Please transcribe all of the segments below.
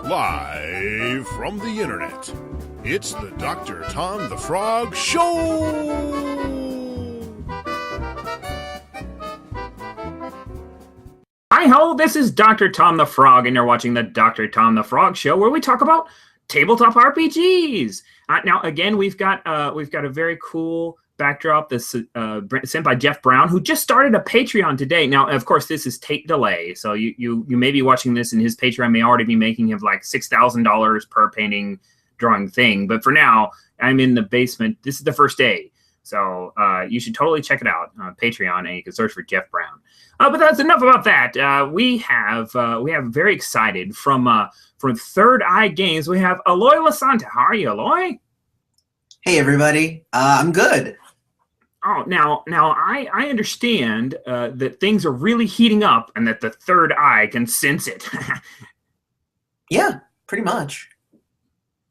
Live from the internet, it's the Dr. Tom the Frog Show! Hi-ho, this is Dr. Tom the Frog, and you're watching the Dr. Tom the Frog Show, where we talk about tabletop RPGs. Now, again, we've got a very cool backdrop that's sent by Jeff Brown, who just started a Patreon today. Now, of course, this is tape delay, so you may be watching this, and his Patreon may already be making him like $6,000 per painting drawing thing. But for now, I'm in the basement. This is the first day, so you should totally check it out on Patreon, and you can search for Jeff Brown. But that's enough about that. We have very excited from Third Eye Games. We have Eloy Lasanta. How are you, Eloy? Hey everybody, I'm good. Oh, now I understand that things are really heating up, and that the Third Eye can sense it. Yeah, pretty much.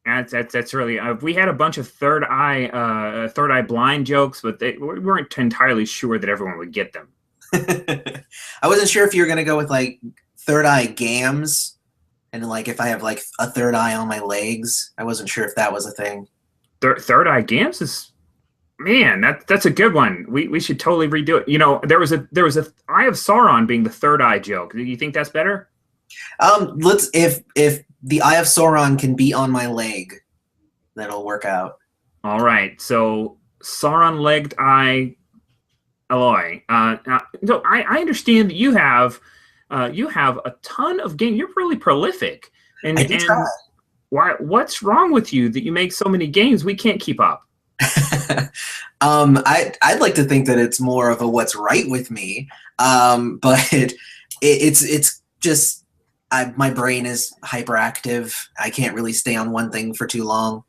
That's really. We had a bunch of Third Eye blind jokes, but we weren't entirely sure that everyone would get them. I wasn't sure if you were gonna go with like Third Eye Gams, and like if I have like a third eye on my legs. I wasn't sure if that was a thing. Third Eye Gams is, man, that's a good one. We should totally redo it. You know, there was a Eye of Sauron being the third eye joke. Do you think that's better? Let's if the Eye of Sauron can be on my leg, that'll work out. All right, so Sauron-legged eye, Eloy. No, I understand that you have a ton of games. You're really prolific, and try. What's wrong with you that you make so many games we can't keep up? I'd like to think that it's more of a what's right with me, but it's just my brain is hyperactive. I can't really stay on one thing for too long.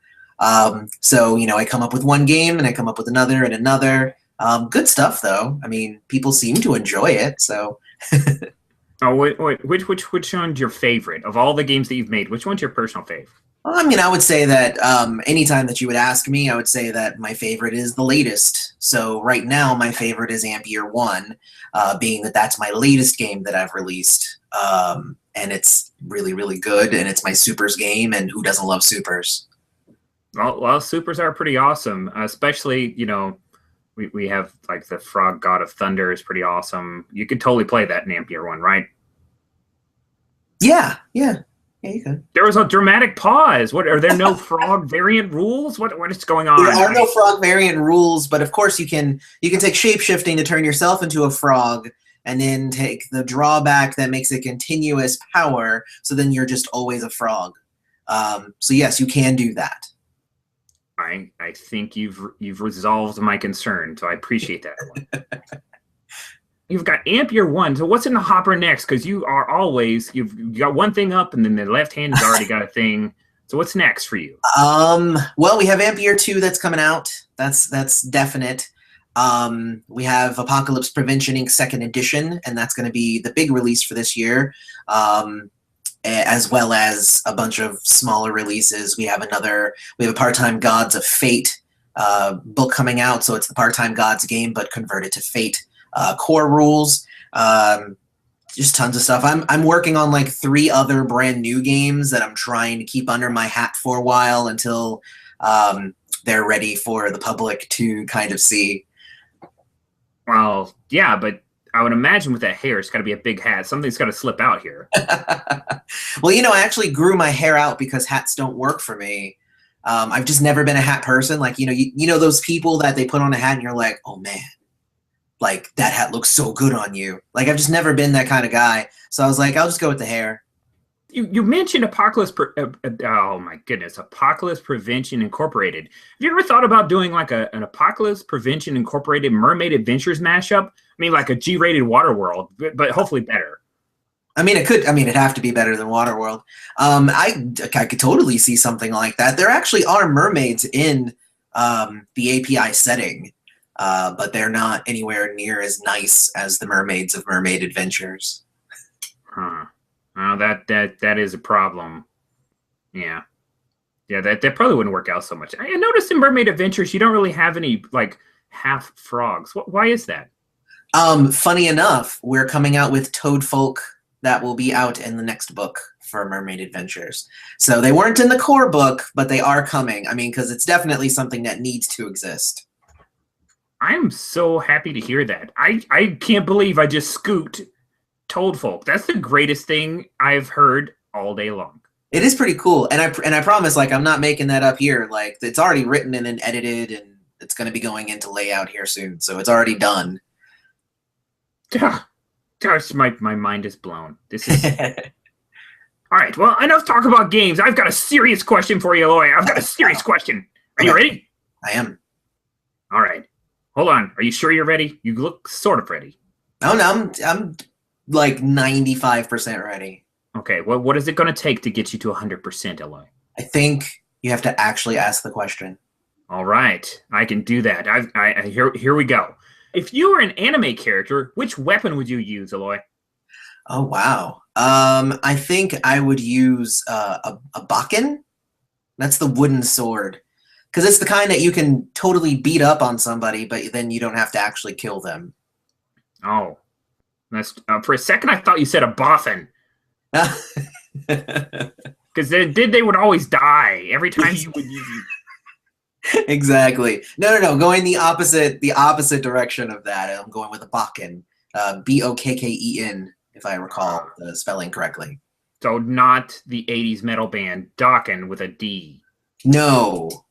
So I come up with one game and I come up with another and another. Good stuff though. I mean, people seem to enjoy it. So. Oh, wait, which one's your favorite of all the games that you've made? Which one's your personal favorite? Well, I mean, I would say that anytime that you would ask me, I would say that my favorite is the latest. So right now, my favorite is Amp Year 1, being that that's my latest game that I've released. And it's really, really good, and it's my Supers game, and who doesn't love Supers? Well, Supers are pretty awesome, especially, we have like the Frog God of Thunder is pretty awesome. You could totally play that in Amp Year 1, right? Yeah, you could. There was a dramatic pause. What, are there no frog variant rules? What is going on? There are no frog variant rules, but of course you can take shape-shifting to turn yourself into a frog, and then take the drawback that makes it continuous power, so then you're just always a frog. So yes, you can do that. I think you've resolved my concern, so I appreciate that one. You've got Amp Year 1, so what's in the hopper next? Because you've got one thing up, and then the left hand has already got a thing. So what's next for you? Well, we have Amp Year 2 that's coming out. That's definite. We have Apocalypse Prevention Inc. 2nd Edition, and that's going to be the big release for this year. As well as a bunch of smaller releases. We have a Part-Time Gods of Fate book coming out, so it's the Part-Time Gods game, but converted to Fate core rules. Just tons of stuff. I'm working on like 3 other brand new games that I'm trying to keep under my hat for a while until they're ready for the public to kind of see. Well, yeah, but I would imagine with that hair, it's got to be a big hat. Something's got to slip out here. Well, I actually grew my hair out because hats don't work for me. I've just never been a hat person. Like, you know those people that they put on a hat and you're like, oh man, like that hat looks so good on you. Like, I've just never been that kind of guy. So I was like, I'll just go with the hair. You mentioned Apocalypse Prevention Incorporated. Have you ever thought about doing like an Apocalypse Prevention Incorporated Mermaid Adventures mashup? I mean, like a G-rated Waterworld, but hopefully better. I mean, it'd have to be better than Waterworld. I could totally see something like that. There actually are mermaids in the API setting, but they're not anywhere near as nice as the mermaids of Mermaid Adventures. Huh. Oh, that is a problem. Yeah, that probably wouldn't work out so much. I noticed in Mermaid Adventures you don't really have any like half frogs. Why is that? Funny enough, we're coming out with Toadfolk that will be out in the next book for Mermaid Adventures. So they weren't in the core book, but they are coming. I mean, because it's definitely something that needs to exist. I'm so happy to hear that. I can't believe I just scooped Toad Folk. That's the greatest thing I've heard all day long. It is pretty cool, and I promise, like, I'm not making that up here. Like, it's already written and then edited, and it's going to be going into layout here soon, so it's already done. Gosh, my mind is blown. This is all right. Well, enough talk about games. I've got a serious question for you, Eloy. I've got a serious question. Are you ready? I am. All right. Hold on. Are you sure you're ready? You look sort of ready. Oh no, I'm like 95% ready. Okay. Well, what is it going to take to get you to 100%, Eloy? I think you have to actually ask the question. All right. I can do that. Here we go. If you were an anime character, which weapon would you use, Eloy? Oh wow. I think I would use a bakken. That's the wooden sword, because it's the kind that you can totally beat up on somebody, but then you don't have to actually kill them. Oh, that's for a second I thought you said a boffin, because they would always die every time you would use. Exactly. No. Going the opposite direction of that. I'm going with a bakken. Bokken, if I recall the spelling correctly. So not the 80s metal band Dokken with a D. No.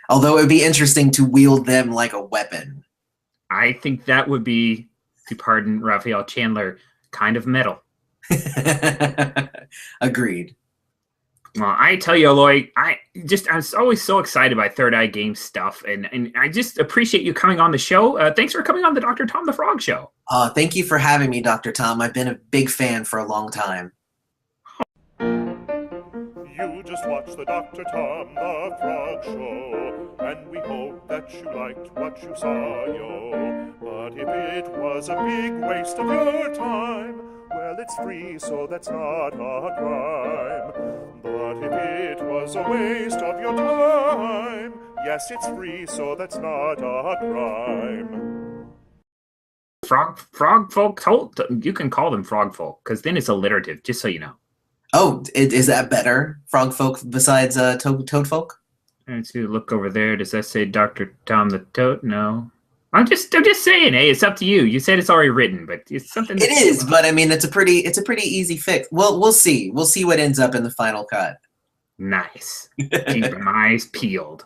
Although it would be interesting to wield them like a weapon. I think that would be, to pardon Raphael Chandler, kind of metal. Agreed. Well, I tell you, Eloy, I'm always so excited by Third Eye Games stuff, and I just appreciate you coming on the show. Thanks for coming on the Dr. Tom the Frog Show. Thank you for having me, Dr. Tom. I've been a big fan for a long time. You just watched the Dr. Tom the Frog Show, and we hope that you liked what you saw, yo. But if it was a big waste of your time, well, it's free, so that's not a crime. But if it was a waste of your time, yes, it's free, so that's not a crime. Frog folk, you can call them frog folk, because then it's alliterative, just so you know. Oh, is that better? Frog folk besides toad folk? Let's look over there. Does that say Dr. Tom the Toad? No. I'm just saying, hey, it's up to you. You said it's already written, but it's something. It is, but I mean, it's a pretty easy fix. Well, we'll see. We'll see what ends up in the final cut. Nice. Keep my eyes peeled.